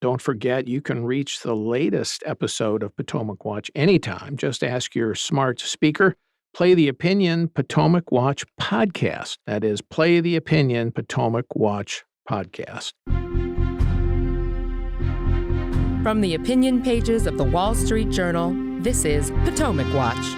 Don't forget, you can reach the latest episode of Potomac Watch anytime. Just ask your smart speaker, play the Opinion Potomac Watch podcast. That is, play the Opinion Potomac Watch podcast. From the opinion pages of the Wall Street Journal, this is Potomac Watch.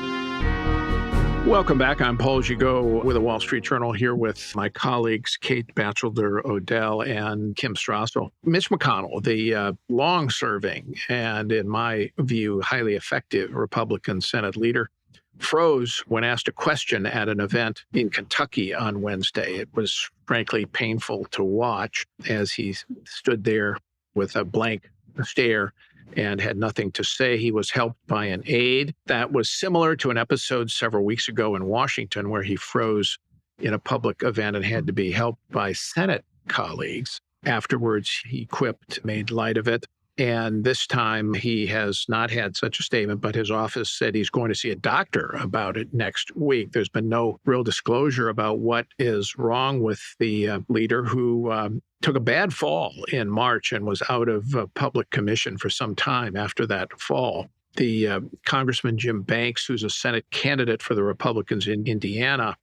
Welcome back. I'm Paul Gigot with the Wall Street Journal, here with my colleagues Kate Batchelder-Odell and Kim Strassel. Mitch McConnell, the long-serving and, in my view, highly effective Republican Senate leader, froze when asked a question at an event in Kentucky on Wednesday. It was frankly painful to watch as he stood there with a blank stare and had nothing to say. He was helped by an aide. That was similar to an episode several weeks ago in Washington where he froze in a public event and had to be helped by Senate colleagues. Afterwards, he quipped, made light of it. And this time he has not had such a statement, but his office said he's going to see a doctor about it next week. There's been no real disclosure about what is wrong with the leader who took a bad fall in March and was out of public commission for some time after that fall. The Congressman Jim Banks, who's a Senate candidate for the Republicans in Indiana,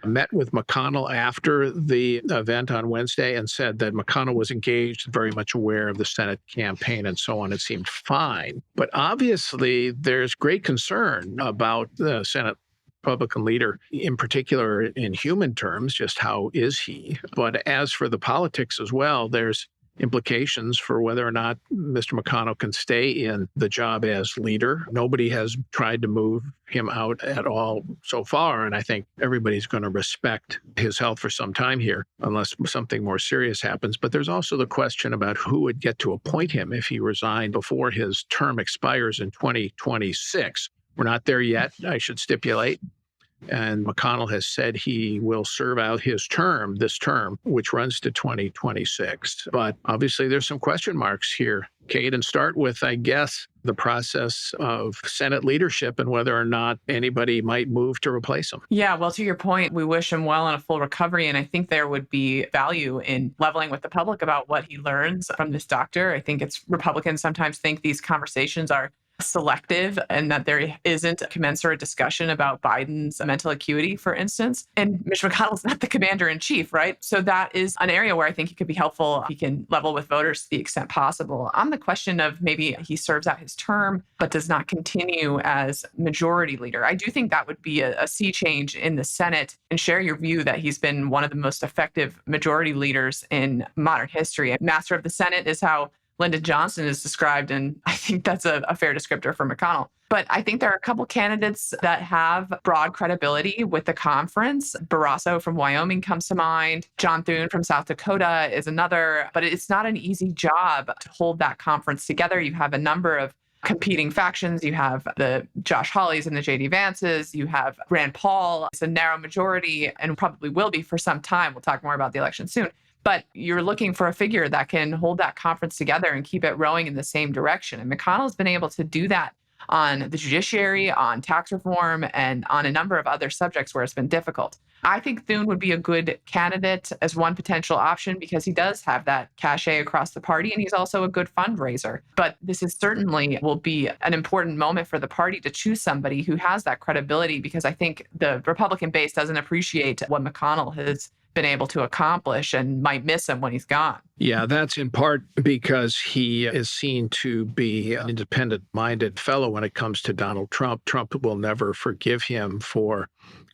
met with McConnell after the event on Wednesday and said that McConnell was engaged, very much aware of the Senate campaign and so on. It seemed fine. But obviously, there's great concern about the Senate Republican leader, in particular in human terms, just how is he? But as for the politics as well, there's implications for whether or not Mr. McConnell can stay in the job as leader. Nobody has tried to move him out at all so far, and I think everybody's going to respect his health for some time here, unless something more serious happens. But there's also the question about who would get to appoint him if he resigned before his term expires in 2026. We're not there yet, I should stipulate. And McConnell has said he will serve out his term, this term, which runs to 2026. But obviously, there's some question marks here, Kate, and start with, I guess, the process of Senate leadership and whether or not anybody might move to replace him. Yeah, well, to your point, we wish him well in a full recovery. And I think there would be value in leveling with the public about what he learns from this doctor. I think Republicans sometimes think these conversations are selective and that there isn't a commensurate discussion about Biden's mental acuity, for instance. And Mitch McConnell's not the commander in chief, right? So that is an area where I think it could be helpful if he can level with voters to the extent possible. On the question of maybe he serves out his term, but does not continue as majority leader, I do think that would be a sea change in the Senate, and share your view that he's been one of the most effective majority leaders in modern history. Master of the Senate is how Lyndon Johnson is described, and I think that's a fair descriptor for McConnell. But I think there are a couple candidates that have broad credibility with the conference. Barrasso from Wyoming comes to mind. John Thune from South Dakota is another. But it's not an easy job to hold that conference together. You have a number of competing factions. You have the Josh Hawleys and the J.D. Vances. You have Rand Paul. It's a narrow majority and probably will be for some time. We'll talk more about the election soon. But you're looking for a figure that can hold that conference together and keep it rowing in the same direction. And McConnell's been able to do that on the judiciary, on tax reform, and on a number of other subjects where it's been difficult. I think Thune would be a good candidate as one potential option because he does have that cachet across the party, and he's also a good fundraiser. But this is certainly will be an important moment for the party to choose somebody who has that credibility, because I think the Republican base doesn't appreciate what McConnell has been able to accomplish and might miss him when he's gone. Yeah, that's in part because he is seen to be an independent-minded fellow when it comes to Donald Trump. Trump will never forgive him for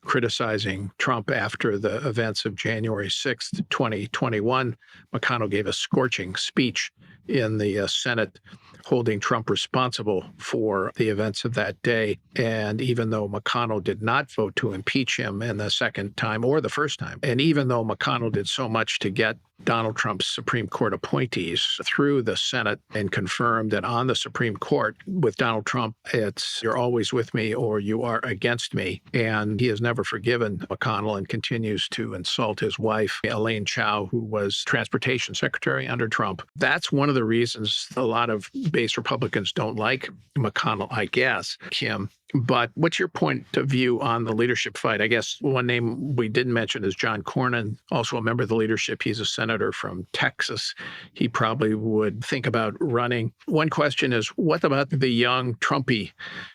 criticizing Trump after the events of January 6th, 2021. McConnell gave a scorching speech in the Senate holding Trump responsible for the events of that day. And even though McConnell did not vote to impeach him in the second time or the first time, and even though McConnell did so much to get Donald Trump's Supreme Court appointees through the Senate and confirmed that on the Supreme Court with Donald Trump, it's you're always with me or you are against me. And he has never forgiven McConnell and continues to insult his wife, Elaine Chao, who was transportation secretary under Trump. That's one of the reasons a lot of base Republicans don't like McConnell, I guess, Kim. But what's your point of view on the leadership fight? I guess one name we didn't mention is John Cornyn, also a member of the leadership. He's a senator from Texas. He probably would think about running. One question is, what about the young Trumpy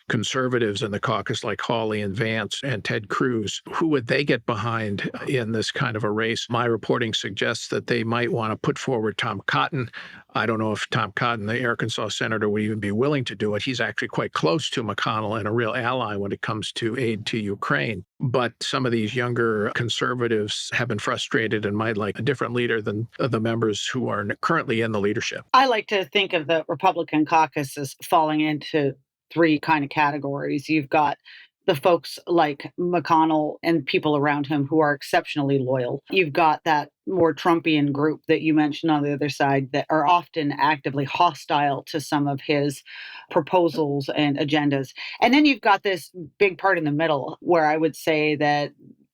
conservatives in the caucus like Hawley and Vance and Ted Cruz? Who would they get behind in this kind of a race? My reporting suggests that they might want to put forward Tom Cotton. I don't know if Tom Cotton, the Arkansas senator, would even be willing to do it. He's actually quite close to McConnell and a real ally when it comes to aid to Ukraine. But some of these younger conservatives have been frustrated and might like a different leader than the members who are currently in the leadership. I like to think of the Republican caucus as falling into three kind of categories. You've got the folks like McConnell and people around him who are exceptionally loyal. You've got that more Trumpian group that you mentioned on the other side that are often actively hostile to some of his proposals and agendas. And then you've got this big part in the middle where I would say that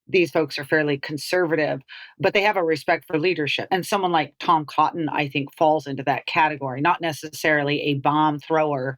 these folks are fairly conservative, but they have a respect for leadership. And someone like Tom Cotton, I think, falls into that category, not necessarily a bomb thrower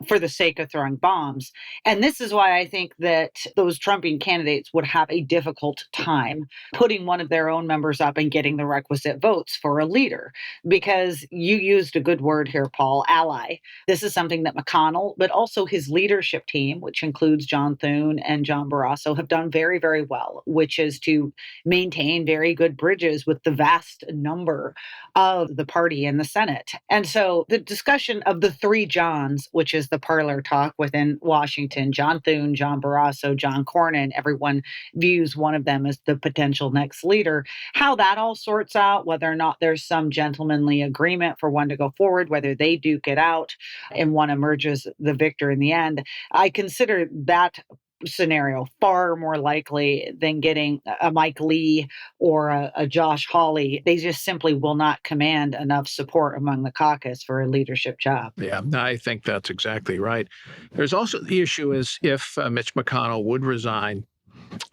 for the sake of throwing bombs. And this is why I think that those Trumpian candidates would have a difficult time putting one of their own members up and getting the requisite votes for a leader. Because you used a good word here, Paul, ally. This is something that McConnell, but also his leadership team, which includes John Thune and John Barrasso, have done very, very well, which is to maintain very good bridges with the vast number of the party in the Senate. And so the discussion of the three Johns, which is the parlor talk within Washington, John Thune, John Barrasso, John Cornyn, everyone views one of them as the potential next leader. How that all sorts out, whether or not there's some gentlemanly agreement for one to go forward, whether they duke it out and one emerges the victor in the end, I consider that scenario far more likely than getting a Mike Lee or a Josh Hawley. They just simply will not command enough support among the caucus for a leadership job. Yeah, I think that's exactly right. There's also the issue is if Mitch McConnell would resign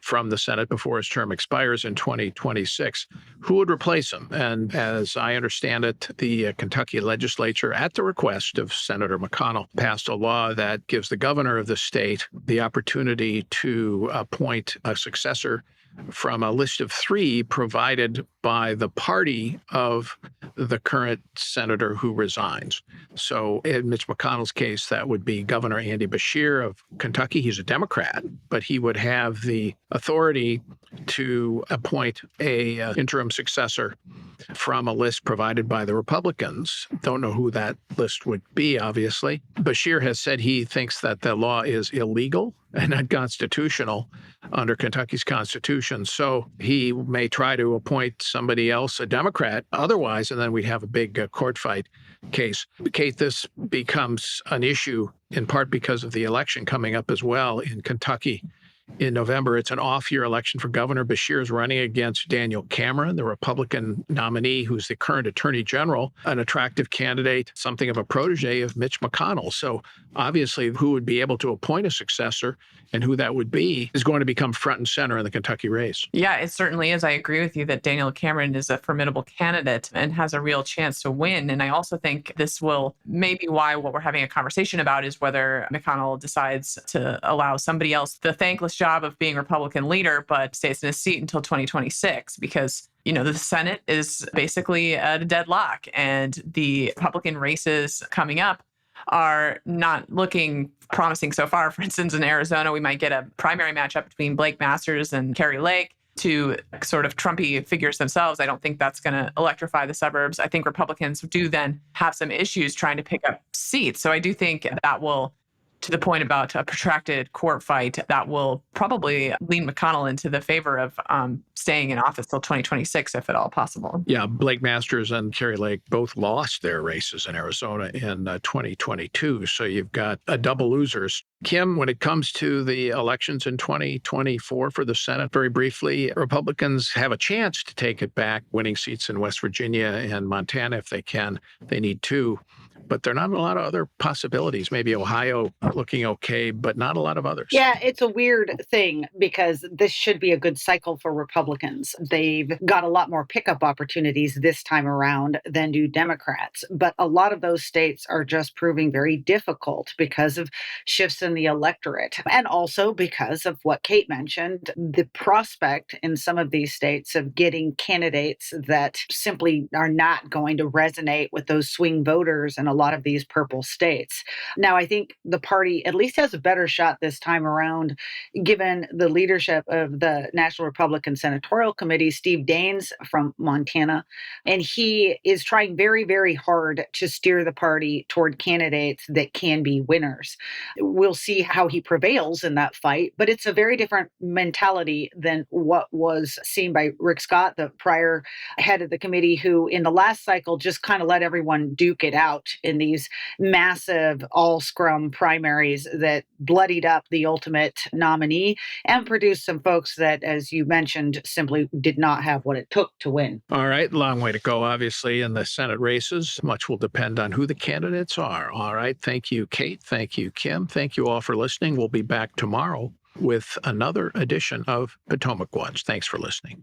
from the Senate before his term expires in 2026, who would replace him? And as I understand it, the Kentucky legislature, at the request of Senator McConnell, passed a law that gives the governor of the state the opportunity to appoint a successor from a list of three provided by the party of the current senator who resigns. So in Mitch McConnell's case, that would be Governor Andy Beshear of Kentucky. He's a Democrat, but he would have the authority to appoint a interim successor from a list provided by the Republicans. Don't know who that list would be, obviously. Beshear has said he thinks that the law is illegal and unconstitutional under Kentucky's constitution. So he may try to appoint somebody else, a Democrat, otherwise, and then we'd have a big court fight case. Kate, this becomes an issue in part because of the election coming up as well in Kentucky. In November, it's an off-year election for Governor. Beshear is running against Daniel Cameron, the Republican nominee, who's the current Attorney General, an attractive candidate, something of a protege of Mitch McConnell. So obviously, who would be able to appoint a successor and who that would be is going to become front and center in the Kentucky race. Yeah, it certainly is. I agree with you that Daniel Cameron is a formidable candidate and has a real chance to win. And I also think this will maybe why what we're having a conversation about is whether McConnell decides to allow somebody else the thankless job of being Republican leader, but stays in his seat until 2026, because the Senate is basically at a deadlock and the Republican races coming up are not looking promising so far. For instance, in Arizona, we might get a primary matchup between Blake Masters and Kari Lake, two sort of Trumpy figures themselves. I don't think that's going to electrify the suburbs. I think Republicans do then have some issues trying to pick up seats. So I do think that will, to the point about a protracted court fight, that will probably lean McConnell into the favor of staying in office till 2026, if at all possible. Yeah, Blake Masters and Kari Lake both lost their races in Arizona in 2022. So you've got a double losers. Kim, when it comes to the elections in 2024 for the Senate, very briefly, Republicans have a chance to take it back, winning seats in West Virginia and Montana if they can. They need two. but there are not a lot of other possibilities. Maybe Ohio looking okay, but not a lot of others. Yeah, it's a weird thing because this should be a good cycle for Republicans. They've got a lot more pickup opportunities this time around than do Democrats. But a lot of those states are just proving very difficult because of shifts in the electorate. And also because of what Kate mentioned, the prospect in some of these states of getting candidates that simply are not going to resonate with those swing voters in a lot of these purple states. Now, I think the party at least has a better shot this time around, given the leadership of the National Republican Senatorial Committee, Steve Daines from Montana. And he is trying very, very hard to steer the party toward candidates that can be winners. We'll see how he prevails in that fight, but it's a very different mentality than what was seen by Rick Scott, the prior head of the committee, who in the last cycle just kind of let everyone duke it out in these massive all scrum primaries that bloodied up the ultimate nominee and produced some folks that, as you mentioned, simply did not have what it took to win. All right. Long way to go, obviously, in the Senate races. Much will depend on who the candidates are. All right. Thank you, Kate. Thank you, Kim. Thank you all for listening. We'll be back tomorrow with another edition of Potomac Watch. Thanks for listening.